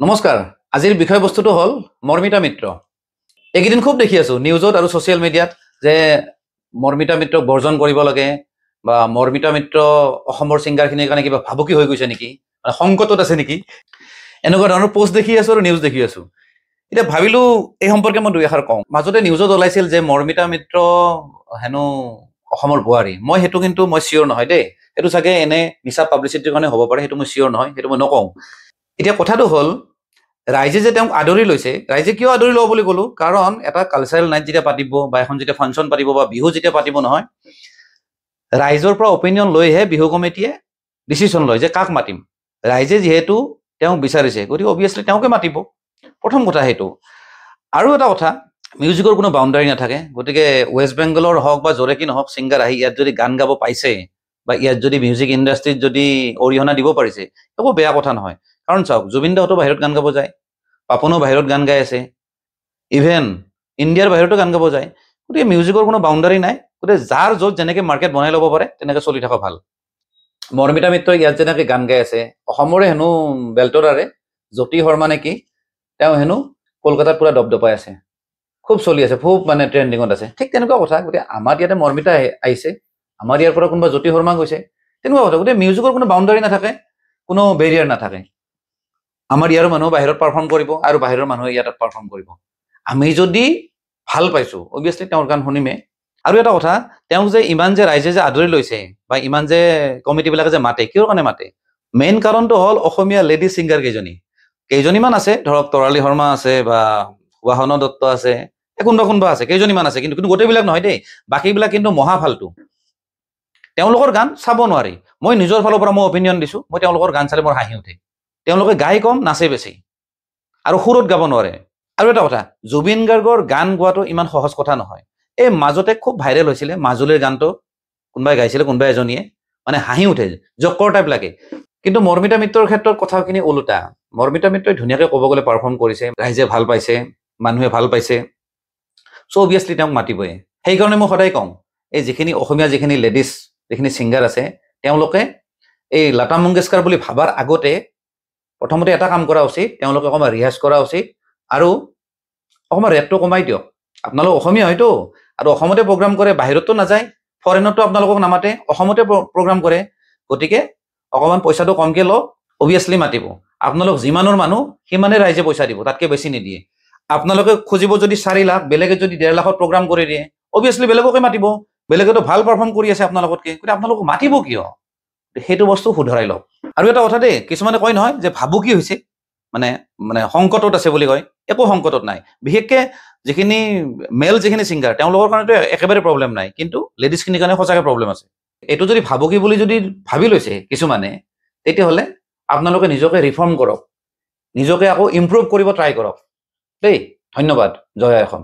নমস্কাৰ আজিৰ বিষয়বস্তুটো হ'ল মৰ্মিতা মিত্ৰ এইকেইদিন খুব দেখি আছো নিউজত আৰু ছ'চিয়েল মিডিয়াত যে মৰ্মিতা মিত্ৰক বৰ্জন কৰিব লাগে বা মৰ্মিতা মিত্ৰ অসমৰ ছিংগাৰখিনিৰ কাৰণে কিবা ভাবুকি হৈ গৈছে নেকি মানে সংকটত আছে নেকি এনেকুৱা ধৰণৰ পোষ্ট দেখি আছো আৰু নিউজ দেখি আছো এতিয়া ভাবিলো এই সম্পৰ্কে মই দুই এষাৰ কওঁ মাজতে নিউজত ওলাইছিল যে মৰ্মিতা মিত্ৰ হেনো অসমৰ বোৱাৰী মই সেইটো কিন্তু মই চিয়ৰ নহয় দেই সেইটো চাগে এনে মিছা পাব্লিচিটিৰ কাৰণে হ'ব পাৰে সেইটো মই চিয়ৰ নহয় সেইটো মই নকওঁ এতিয়া কথাটো হ'ল ৰাইজে যে তেওঁক আদৰি লৈছে ৰাইজে কিয় আদৰি লব বুলি ক'লো কাৰণ এটা কালচাৰেল নাইট যেতিয়া পাতিব বা এখন যেতিয়া ফাংচন পাতিব বা বিহু যেতিয়া পাতিব নহয় ৰাইজৰ পৰা অপিনিয়ন লৈহে বিহু কমিটিয়ে ডিচিশ্যন লয় যে কাক মাতিম ৰাইজে যিহেতু তেওঁক বিচাৰিছে গতিকে অবভিয়াছলি তেওঁকে মাতিব প্ৰথম কথা সেইটো আৰু এটা কথা মিউজিকৰ কোনো বাউণ্ডাৰী নাথাকে গতিকে ৱেষ্ট বেংগলৰ হওক বা য'ৰে কি নহওক ছিংগাৰ আহি ইয়াত যদি গান গাব পাইছে বা ইয়াত যদি মিউজিক ইণ্ডাষ্ট্ৰীত যদি অৰিহণা দিব পাৰিছে একো বেয়া কথা নহয় কাৰণ চাওক জুবিন দাহঁতো বাহিৰত গান গাব যায় পাপনো বাহিৰত গান গাই আছে ইভেন ইণ্ডিয়াৰ বাহিৰতো গান গাব যায় গতিকে মিউজিকৰ কোনো বাউণ্ডাৰী নাই গতিকে যাৰ য'ত যেনেকৈ মাৰ্কেট বনাই ল'ব পাৰে তেনেকৈ চলি থকা ভাল মৰ্মিতা মিত্ৰই ইয়াত যেনেকৈ গান গাই আছে অসমৰে হেনো বেলতৰাৰে জ্যোতি শৰ্মা নেকি তেওঁ হেনো কলকাতাত পুৰা দপদপাই আছে খুব চলি আছে খুব মানে ট্ৰেণ্ডিঙত আছে ঠিক তেনেকুৱা কথা গতিকে আমাৰ ইয়াতে মৰ্মিতা আহিছে আমাৰ ইয়াৰ পৰা কোনোবা জ্যোতি শৰ্মা গৈছে তেনেকুৱা কথা গতিকে মিউজিকৰ কোনো বাউণ্ডাৰী নাথাকে কোনো বেৰিয়াৰ নাথাকে আমাৰ ইয়াৰ মানুহ বাহিৰত পাৰফৰ্ম কৰিব আৰু বাহিৰৰ মানুহে ইয়াত পাৰফৰ্ম কৰিব আমি যদি ভাল পাইছো অবভিয়াছলি তেওঁৰ গান শুনিমে আৰু এটা কথা তেওঁক যে ইমান যে ৰাইজে যে আদৰি লৈছে বা ইমান যে কমিটিবিলাকে যে মাতে কিয় কাৰণে মাতে মেইন কাৰণটো হ'ল অসমীয়া লেডি ছিংগাৰ কেইজনীমান আছে ধৰক তৰালী শৰ্মা আছে বা বাহন দত্ত আছে কোনোবা আছে কেইজনীমান আছে কিন্তু গোটেইবিলাক নহয় দেই বাকীবিলাক কিন্তু মহা ফাল্টু তেওঁলোকৰ গান চাব নোৱাৰি মই নিজৰ ফালৰ পৰা মই অপিনিয়ন দিছো মই তেওঁলোকৰ গান চালে মোৰ হাঁহি উঠে তেওঁলোকে গাই কম নাচে বেছি আৰু সুৰত গাব নোৱাৰে আৰু এটা কথা জুবিন গাৰ্গৰ গান গোৱাটো ইমান সহজ কথা নহয় এই মাজতে খুব ভাইৰেল হৈছিলে মাজুলীৰ গানটো কোনোবাই গাইছিলে কোনোবাই এজনীয়ে মানে হাঁহি উঠে জকৰ টাইপ লাগে কিন্তু মৰ্মিতা মিত্ৰৰ ক্ষেত্ৰত কথাখিনি ওলোটা মৰ্মিতা মিত্ৰই ধুনীয়াকৈ ক'ব গ'লে পাৰফৰ্ম কৰিছে ৰাইজে ভাল পাইছে মানুহে ভাল পাইছে চ' অবভিয়াছলি তেওঁক মাতিবই সেইকাৰণে মই সদায় কওঁ এই যিখিনি অসমীয়া যিখিনি লেডিজ যিখিনি ছিংগাৰ আছে তেওঁলোকে এই লতা মংগেশকাৰ বুলি ভাবাৰ আগতে প্ৰথমতে এটা কাম কৰা উচিত তেওঁলোকে অকণমান ৰিহাৰ্চ কৰা উচিত আৰু অকণমান ৰেটটো কমাই দিয়ক আপোনালোক অসমীয়া হয়তো আৰু অসমতে প্ৰগ্ৰাম কৰে বাহিৰতো নাযায় ফৰেনতো আপোনালোকক নামাতে অসমতে প্ৰগ্ৰাম কৰে গতিকে অকণমান পইচাটো কমকৈ লওক অবভিয়াছলি মাতিব আপোনালোক যিমানৰ মানুহ সিমানে ৰাইজে পইচা দিব তাতকৈ বেছি নিদিয়ে আপোনালোকে খুজিব যদি 4 লাখ বেলেগে যদি 1.5 লাখত প্ৰগ্ৰাম কৰি দিয়ে অবভিয়াছলি বেলেগকে মাতিব বেলেগেতো ভাল পাৰফৰ্ম কৰি আছে আপোনালোকতকৈ গতিকে আপোনালোক মাতিব কিয় সেইটো বস্তু শুধৰাই লওক আৰু এটা কথা দেই কিছুমানে কয় নহয় যে ভাবুকি হৈছে মানে সংকটত আছে বুলি কয় একো সংকটত নাই বিশেষকৈ যিখিনি মেল যিখিনি ছিংগাৰ তেওঁলোকৰ কাৰণেতো একেবাৰে প্ৰব্লেম নাই কিন্তু লেডিজখিনিৰ কাৰণে সঁচাকৈ প্ৰব্লেম আছে এইটো যদি ভাবুকি বুলি যদি ভাবি লৈছে কিছুমানে তেতিয়াহ'লে আপোনালোকে নিজকে ৰিফৰ্ম কৰক নিজকে আকৌ ইম্প্ৰুভ কৰিব ট্ৰাই কৰক দেই ধন্যবাদ জয় অসম